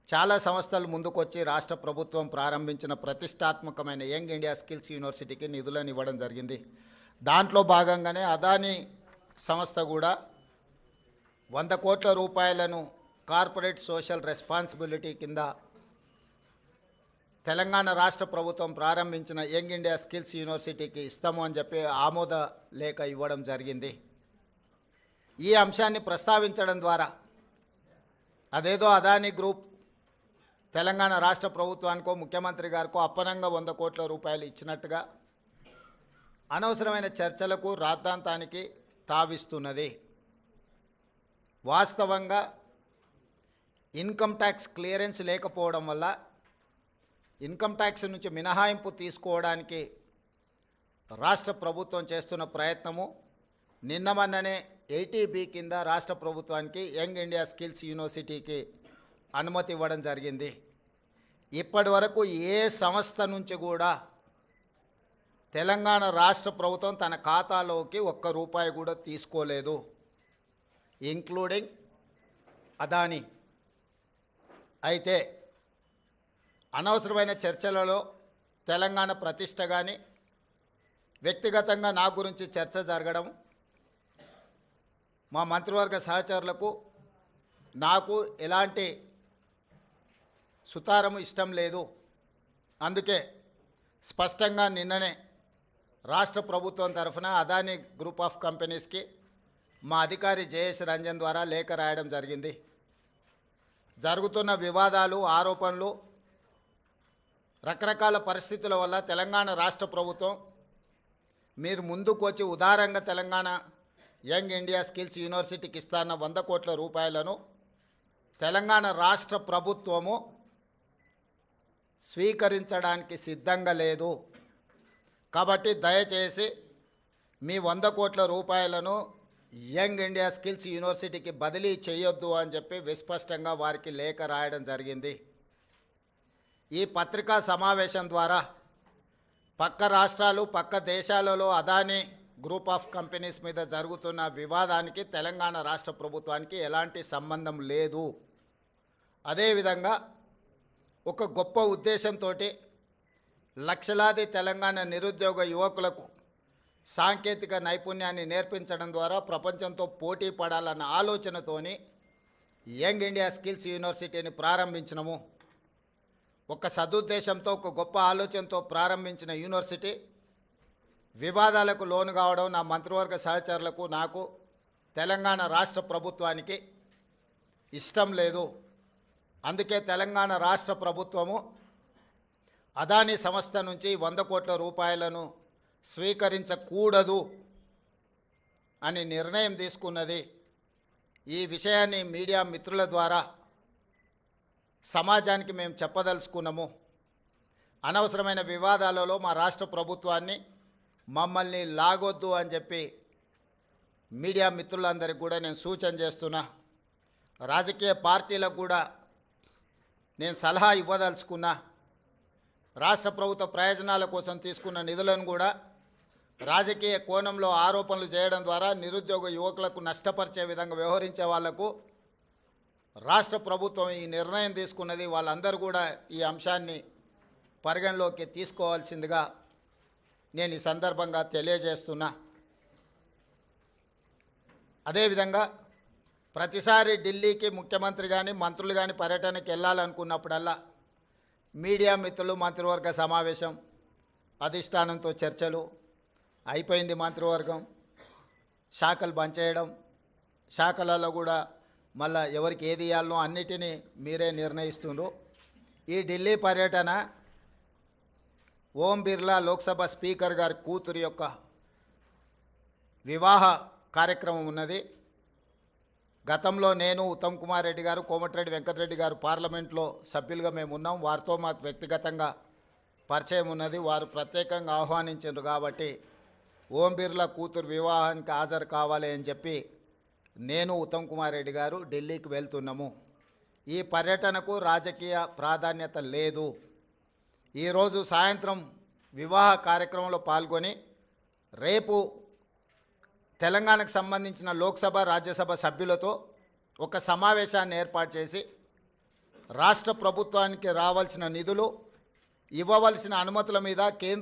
చాలా సంస్థలు ముందుకొచ్చి రాష్ట్ర ప్రభుత్వం ప్రారంభించిన ప్రతిష్టాత్మకమైన యంగ్ ఇండియా స్కిల్స్ యూనివర్సిటీకి నిధులను ఇవ్వడం జరిగింది. దాంట్లో భాగంగానే అదానీ సంస్థ కూడా 100 కోట్ల రూపాయలను కార్పొరేట్ సోషల్ రెస్పాన్సిబిలిటీ కింద తెలంగాణ రాష్ట్ర ప్రభుత్వం ప్రారంభించిన యంగ్ ఇండియా స్కిల్స్ యూనివర్సిటీకి ఇస్తాము అని చెప్పి ఆమోద లేఖ ఇవ్వడం జరిగింది. ఈ అంశాన్ని ప్రస్తావించడం ద్వారా అదేదో అదానీ గ్రూప్ తెలంగాణ రాష్ట్ర ప్రభుత్వానికో ముఖ్యమంత్రి గారికో అప్పనంగా 100 కోట్ల రూపాయలు ఇచ్చినట్టుగా అనవసరమైన చర్చలకు రాద్ధాంతానికి తావిస్తున్నది. వాస్తవంగా ఇన్కమ్ ట్యాక్స్ క్లియరెన్స్ లేకపోవడం వల్ల ఇన్కమ్ ట్యాక్స్ నుంచి మినహాయింపు తీసుకోవడానికి రాష్ట్ర ప్రభుత్వం చేస్తున్న ప్రయత్నము నిన్న మొన్ననే 80B కింద రాష్ట్ర ప్రభుత్వానికి యంగ్ ఇండియా స్కిల్స్ యూనివర్సిటీకి అనుమతి ఇవ్వడం జరిగింది. ఇప్పటి వరకు ఏ సంస్థ నుంచి కూడా తెలంగాణ రాష్ట్ర ప్రభుత్వం తన ఖాతాలోకి ₹1 కూడా తీసుకోలేదు, ఇంక్లూడింగ్ అదానీ. అయితే అనవసరమైన చర్చలలో తెలంగాణ ప్రతిష్ట కానీ వ్యక్తిగతంగా నా గురించి చర్చ జరగడం మా మంత్రివర్గ సహచరులకు నాకు ఎలాంటి సుతారము ఇష్టం లేదు. అందుకే స్పష్టంగా నిన్ననే రాష్ట్ర ప్రభుత్వం తరఫున అదానీ గ్రూప్ ఆఫ్ కంపెనీస్కి మా అధికారి జయేష్ రంజన్ ద్వారా లేఖ రాయడం జరిగింది. జరుగుతున్న వివాదాలు, ఆరోపణలు, రకరకాల పరిస్థితుల వల్ల తెలంగాణ రాష్ట్ర ప్రభుత్వం మీరు ముందుకు వచ్చి ఉదారంగా తెలంగాణ యంగ్ ఇండియా స్కిల్స్ యూనివర్సిటీకి ఇస్తాన్న 100 కోట్ల రూపాయలను తెలంగాణ రాష్ట్ర ప్రభుత్వము స్వీకరించడానికి సిద్ధంగా లేదు. కాబట్టి దయచేసి మీ 100 కోట్ల రూపాయలను యంగ్ ఇండియా స్కిల్స్ యూనివర్సిటీకి బదిలీ చేయొద్దు అని చెప్పి విస్పష్టంగా వారికి లేఖ రాయడం జరిగింది. ఈ పత్రికా సమావేశం ద్వారా పక్క రాష్ట్రాలు, పక్క దేశాలలో అదానీ గ్రూప్ ఆఫ్ కంపెనీస్ మీద జరుగుతున్న వివాదానికి తెలంగాణ రాష్ట్ర ప్రభుత్వానికి ఎలాంటి సంబంధం లేదు. అదేవిధంగా ఒక గొప్ప ఉద్దేశంతో లక్షలాది తెలంగాణ నిరుద్యోగ యువకులకు సాంకేతిక నైపుణ్యాన్ని నేర్పించడం ద్వారా ప్రపంచంతో పోటీ పడాలన్న ఆలోచనతోని యంగ్ ఇండియా స్కిల్స్ యూనివర్సిటీని ప్రారంభించినము. ఒక సదుద్దేశంతో, ఒక గొప్ప ఆలోచనతో ప్రారంభించిన యూనివర్సిటీ వివాదాలకు లోను కావడం నా మంత్రివర్గ సహచరులకు, నాకు, తెలంగాణ రాష్ట్ర ప్రభుత్వానికి ఇష్టం లేదు. అందుకే తెలంగాణ రాష్ట్ర ప్రభుత్వము అదానీ సంస్థ నుంచి 100 కోట్ల రూపాయలను స్వీకరించకూడదు అని నిర్ణయం తీసుకున్నది. ఈ విషయాన్ని మీడియా మిత్రుల ద్వారా సమాజానికి మేము చెప్పదలుచుకున్నాము. అనవసరమైన వివాదాలలో మా రాష్ట్ర ప్రభుత్వాన్ని, మమ్మల్ని లాగొద్దు అని చెప్పి మీడియా మిత్రులందరికీ కూడా నేను సూచన చేస్తున్నా. రాజకీయ పార్టీలకు కూడా నేను సలహా ఇవ్వదలుచుకున్నా. రాష్ట్ర ప్రభుత్వ ప్రయోజనాల కోసం తీసుకున్న నిధులను కూడా రాజకీయ కోణంలో ఆరోపణలు చేయడం ద్వారా నిరుద్యోగ యువకులకు నష్టపరిచే విధంగా వ్యవహరించే వాళ్లకు రాష్ట్ర ప్రభుత్వం ఈ నిర్ణయం తీసుకున్నది. వాళ్ళందరూ కూడా ఈ అంశాన్ని పరిగణలోకి తీసుకోవాల్సిందిగా నేను ఈ సందర్భంగా తెలియజేస్తున్నా. అదేవిధంగా ప్రతిసారి ఢిల్లీకి ముఖ్యమంత్రి కానీ మంత్రులు కానీ పర్యటనకి వెళ్ళాలనుకున్నప్పుడల్లా మీడియా మిత్రులు మంత్రివర్గ సమావేశం, అధిష్టానంతో చర్చలు అయిపోయింది. మంత్రివర్గం శాఖలు బంద్ చేయడం, శాఖలలో కూడా మళ్ళా ఎవరికి ఏది ఇవ్వాలనో అన్నిటినీ మీరే నిర్ణయిస్తున్నారు. ఈ ఢిల్లీ పర్యటన ఓం బిర్లా లోక్సభ స్పీకర్ గారి కూతురు యొక్క వివాహ కార్యక్రమం ఉన్నది. గతంలో నేను, ఉత్తమ్ కుమార్ రెడ్డి గారు, కోమటిరెడ్డి వెంకటరెడ్డి గారు పార్లమెంట్లో సభ్యులుగా మేము ఉన్నాం. వారితో మాకు వ్యక్తిగతంగా పరిచయం ఉన్నది. వారు ప్రత్యేకంగా ఆహ్వానించారు కాబట్టి ఓం బిర్లా కూతురు వివాహానికి హాజరు కావాలి అని చెప్పి నేను, ఉత్తమ్ కుమార్ రెడ్డి గారు ఢిల్లీకి వెళ్తున్నాము. ఈ పర్యటనకు రాజకీయ ప్రాధాన్యత లేదు. ఈరోజు సాయంత్రం వివాహ కార్యక్రమంలో పాల్గొని రేపు తెలంగాణకు సంబంధించిన లోక్సభ, రాజ్యసభ సభ్యులతో ఒక సమావేశాన్ని ఏర్పాటు చేసి రాష్ట్ర ప్రభుత్వానికి రావాల్సిన నిధులు, ఇవ్వవలసిన అనుమతుల మీద కేంద్ర